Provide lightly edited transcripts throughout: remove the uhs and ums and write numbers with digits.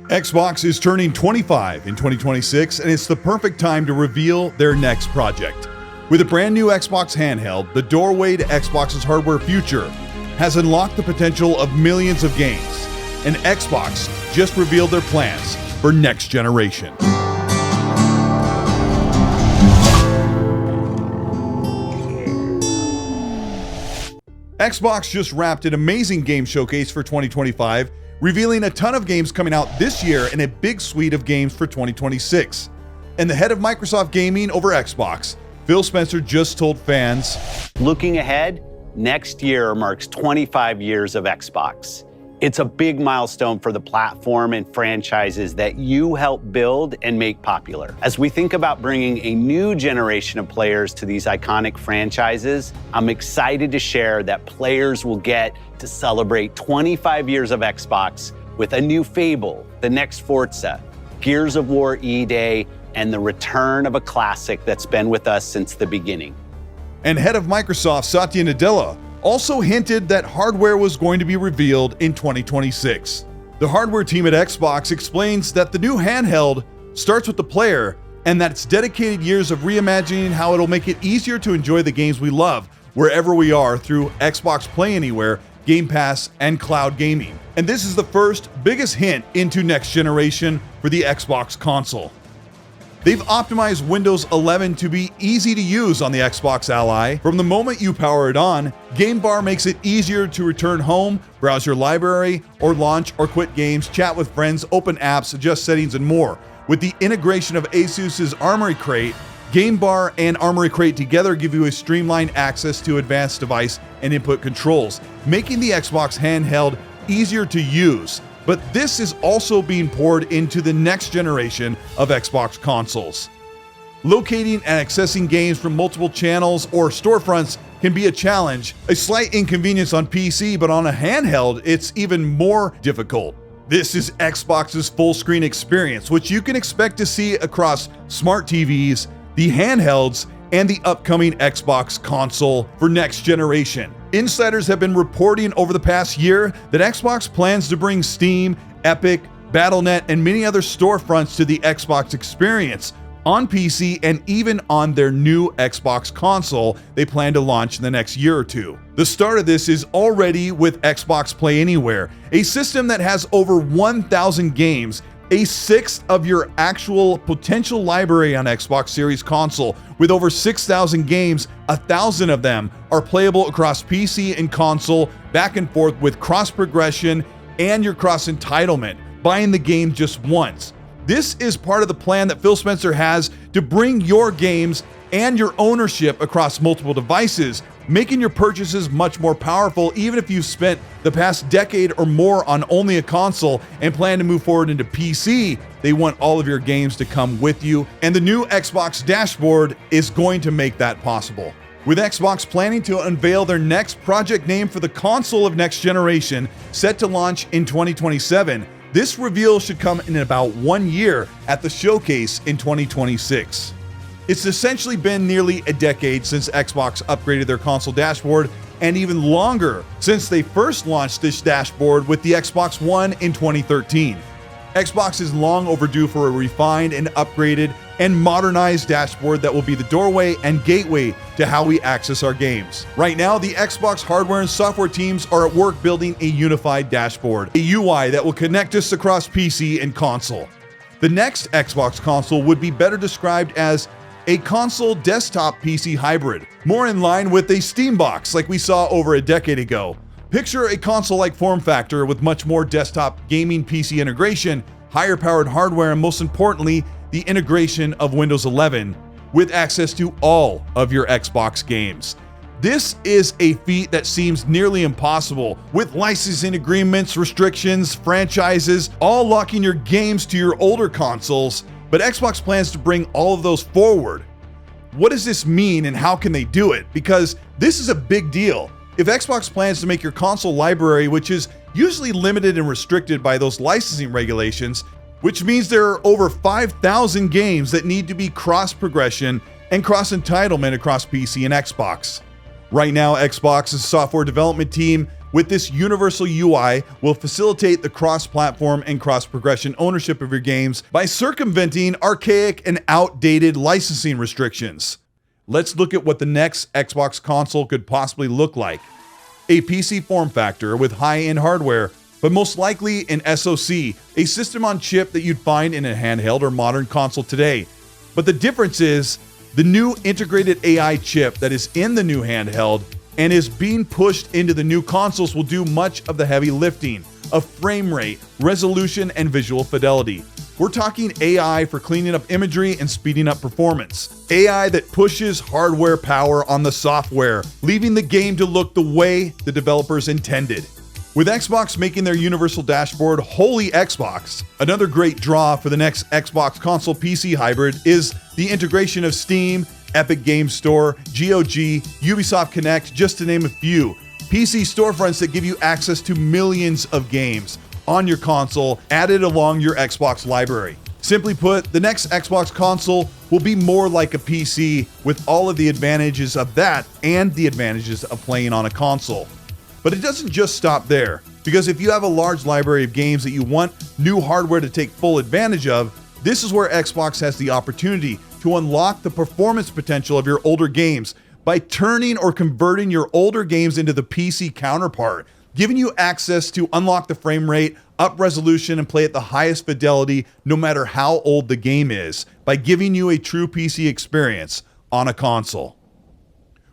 Xbox is turning 25 in 2026, and it's the perfect time to reveal their next project. With a brand new Xbox handheld, the doorway to Xbox's hardware future has unlocked the potential of millions of games, and Xbox just revealed their plans for next generation. Xbox just wrapped an amazing game showcase for 2025, revealing a ton of games coming out this year and a big suite of games for 2026. And the head of Microsoft Gaming over Xbox, Phil Spencer, just told fans, "Looking ahead, next year marks 25 years of Xbox. It's a big milestone for the platform and franchises that you help build and make popular. As we think about bringing a new generation of players to these iconic franchises, I'm excited to share that players will get to celebrate 25 years of Xbox with a new Fable, the next Forza, Gears of War E-Day, and the return of a classic that's been with us since the beginning." And head of Microsoft, Satya Nadella, also hinted that hardware was going to be revealed in 2026. The hardware team at Xbox explains that the new handheld starts with the player and that it's dedicated years of reimagining how it'll make it easier to enjoy the games we love wherever we are through Xbox Play Anywhere, Game Pass, and cloud gaming. And this is the first biggest hint into next generation for the Xbox console. They've optimized Windows 11 to be easy to use on the Xbox Ally. From the moment you power it on, Game Bar makes it easier to return home, browse your library, or launch or quit games, chat with friends, open apps, adjust settings, and more. With the integration of Asus's Armory Crate, Game Bar and Armory Crate together give you a streamlined access to advanced device and input controls, making the Xbox handheld easier to use. But this is also being poured into the next generation of Xbox consoles. Locating and accessing games from multiple channels or storefronts can be a challenge, a slight inconvenience on PC, but on a handheld, it's even more difficult. This is Xbox's full screen experience, which you can expect to see across smart TVs, the handhelds, and the upcoming Xbox console for next generation. Insiders have been reporting over the past year that Xbox plans to bring Steam, Epic, Battle.net, and many other storefronts to the Xbox experience on PC and even on their new Xbox console they plan to launch in the next year or two. The start of this is already with Xbox Play Anywhere, a system that has over 1,000 games, a sixth of your actual potential library on Xbox Series console. With over 6,000 games, 1,000 of them are playable across PC and console, back and forth with cross progression and your cross entitlement, buying the game just once. This is part of the plan that Phil Spencer has to bring your games and your ownership across multiple devices, making your purchases much more powerful even if you've spent the past decade or more on only a console and plan to move forward into PC. They want all of your games to come with you, and the new Xbox dashboard is going to make that possible. With Xbox planning to unveil their next project name for the console of next generation, set to launch in 2027, this reveal should come in about 1 year at the showcase in 2026. It's essentially been nearly a decade since Xbox upgraded their console dashboard, and even longer since they first launched this dashboard with the Xbox One in 2013. Xbox is long overdue for a refined and upgraded and modernized dashboard that will be the doorway and gateway to how we access our games. Right now, the Xbox hardware and software teams are at work building a unified dashboard, a UI that will connect us across PC and console. The next Xbox console would be better described as a console desktop PC hybrid, more in line with a Steam box like we saw over a decade ago. Picture a console-like form factor with much more desktop gaming PC integration, higher powered hardware, and most importantly, the integration of Windows 11 with access to all of your Xbox games. This is a feat that seems nearly impossible, with licensing agreements, restrictions, franchises, all locking your games to your older consoles. But Xbox plans to bring all of those forward. What does this mean and how can they do it? Because this is a big deal. If Xbox plans to make your console library, which is usually limited and restricted by those licensing regulations, which means there are over 5,000 games that need to be cross-progression and cross-entitlement across PC and Xbox. Right now, Xbox's software development team with this universal UI will facilitate the cross-platform and cross-progression ownership of your games by circumventing archaic and outdated licensing restrictions. Let's look at what the next Xbox console could possibly look like. A PC form factor with high-end hardware, but most likely an SoC, a system on chip that you'd find in a handheld or modern console today. But the difference is the new integrated AI chip that is in the new handheld and is being pushed into the new consoles will do much of the heavy lifting of frame rate, resolution, and visual fidelity. We're talking AI for cleaning up imagery and speeding up performance. AI that pushes hardware power on the software, leaving the game to look the way the developers intended. With Xbox making their universal dashboard wholly Xbox, another great draw for the next Xbox console PC hybrid is the integration of Steam, Epic Games Store, GOG, Ubisoft Connect, just to name a few. PC storefronts that give you access to millions of games on your console added along your Xbox library. Simply put, the next Xbox console will be more like a PC with all of the advantages of that and the advantages of playing on a console. But it doesn't just stop there, because if you have a large library of games that you want new hardware to take full advantage of, this is where Xbox has the opportunity to unlock the performance potential of your older games by turning or converting your older games into the PC counterpart, giving you access to unlock the frame rate, up resolution, and play at the highest fidelity no matter how old the game is, by giving you a true PC experience on a console.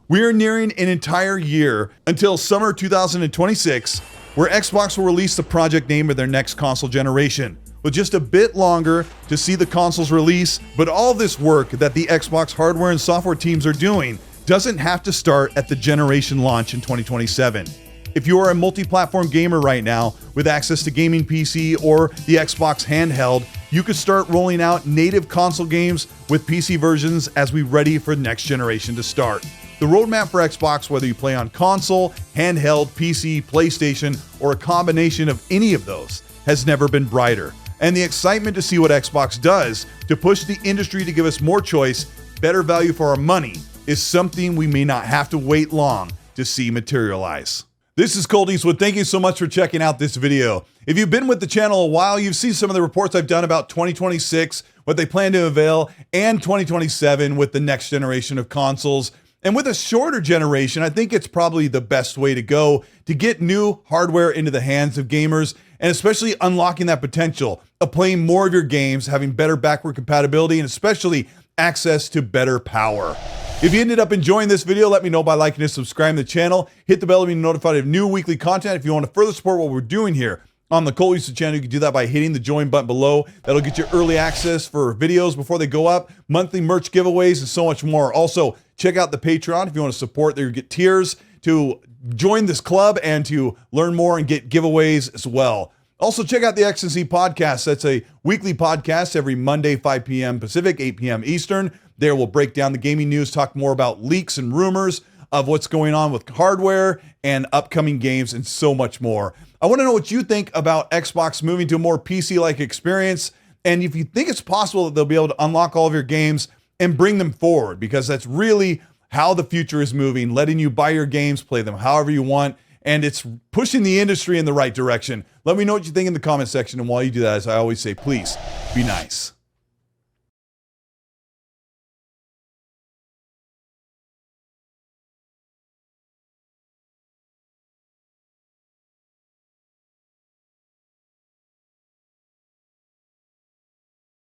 We are nearing an entire year until summer 2026, where Xbox will release the project name of their next console generation, with just a bit longer to see the console's release. But all this work that the Xbox hardware and software teams are doing doesn't have to start at the generation launch in 2027. If you are a multi-platform gamer right now with access to gaming PC or the Xbox handheld, you could start rolling out native console games with PC versions as we ready for the next generation to start. The roadmap for Xbox, whether you play on console, handheld, PC, PlayStation, or a combination of any of those, has never been brighter. And the excitement to see what Xbox does to push the industry to give us more choice, better value for our money, is something we may not have to wait long to see materialize. This is Colteastwood. Thank you so much for checking out this video. If you've been with the channel a while, you've seen some of the reports I've done about 2026, what they plan to unveil, and 2027 with the next generation of consoles. And with a shorter generation, I think it's probably the best way to go to get new hardware into the hands of gamers, and especially unlocking that potential of playing more of your games, having better backward compatibility, and especially access to better power. If you ended up enjoying this video, let me know by liking and subscribing to the channel. Hit the bell to be notified of new weekly content. If you want to further support what we're doing here on the Colteastwood channel, you can do that by hitting the join button below. That'll get you early access for videos before they go up, monthly merch giveaways, and so much more. Also, check out the Patreon if you want to support. There you get tiers to join this club and to learn more and get giveaways as well. Also, check out the XNC podcast. That's a weekly podcast every Monday, 5 p.m. Pacific, 8 p.m. Eastern. There we'll break down the gaming news, talk more about leaks and rumors of what's going on with hardware and upcoming games and so much more. I want to know what you think about Xbox moving to a more PC-like experience, and if you think it's possible that they'll be able to unlock all of your games and bring them forward, because that's really how the future is moving, letting you buy your games, play them however you want, and it's pushing the industry in the right direction. Let me know what you think in the comment section, and while you do that, as I always say, please be nice.